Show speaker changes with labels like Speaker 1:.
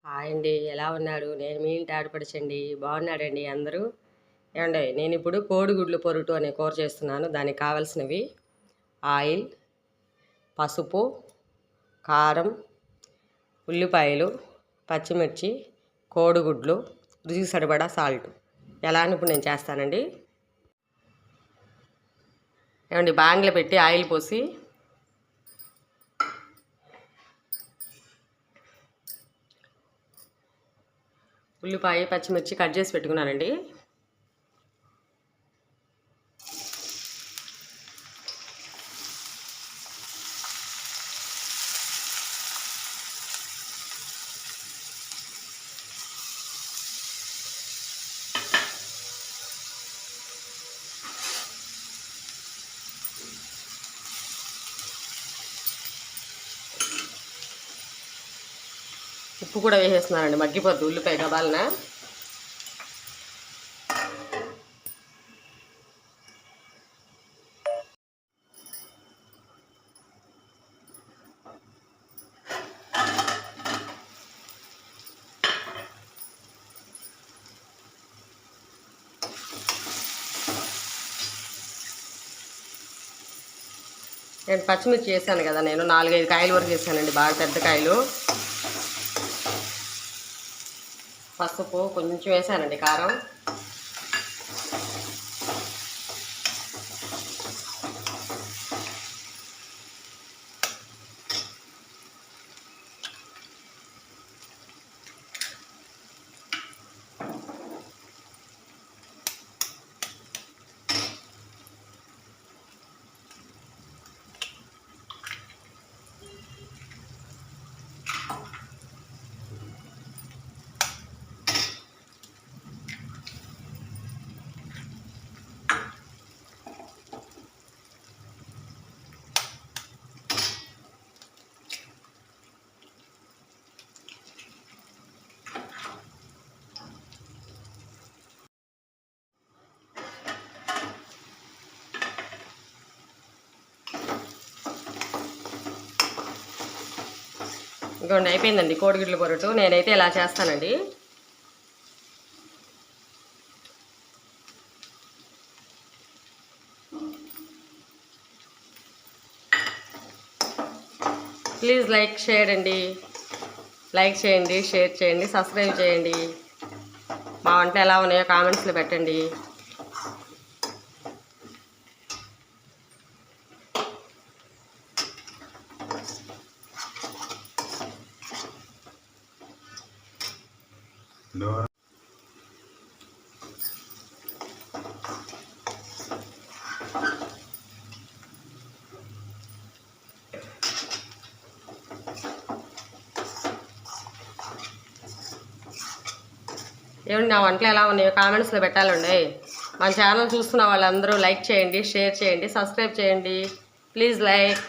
Speaker 1: Hi అండి, ఎలా ఉన్నాడు? నేను మీ ఇంటి ఆడపడుచండి. బాగున్నాడండి అందరూ? ఏమండి, నేను ఇప్పుడు కోడిగుడ్లు పొరుటు అనే కూర చేస్తున్నాను. దానికి కావాల్సినవి ఆయిల్, పసుపు, కారం, ఉల్లిపాయలు, పచ్చిమిర్చి, కోడిగుడ్లు, రుచికి సరిపడా సాల్ట్. ఎలా అని ఇప్పుడు నేను చేస్తానండి. ఏమండి, బాండ్లో పెట్టి ఆయిల్ పోసి ఉల్లిపాయ, పచ్చిమిర్చి కట్ చేసి పెట్టుకున్నానండి. ఉప్పు కూడా వేసేస్తున్నానండి, మగ్గిపోద్ది ఉల్లిపాయ గబాలన. నేను పచ్చిమిర్చి చేశాను కదా, నేను 4-5 కాయలు వరకు చేశానండి, బాగా పెద్ద కాయలు. పసుపు కొంచెం వేసానండి, కారం, ఇంకోండి అయిపోయిందండి కోడిగుడ్ల పొరటు. నేనైతే ఇలా చేస్తానండి. ప్లీజ్ లైక్ చేయండి, షేర్ చేయండి, సబ్స్క్రైబ్ చేయండి. మా వంట ఎలా ఉన్నాయో కామెంట్స్లో పెట్టండి. ఏమండి, నా వంటలు ఎలా ఉన్నాయో కామెంట్స్లో పెట్టాలండి. మన ఛానల్ చూస్తున్న వాళ్ళందరూ లైక్ చేయండి, షేర్ చేయండి, సబ్స్క్రైబ్ చేయండి. Please like.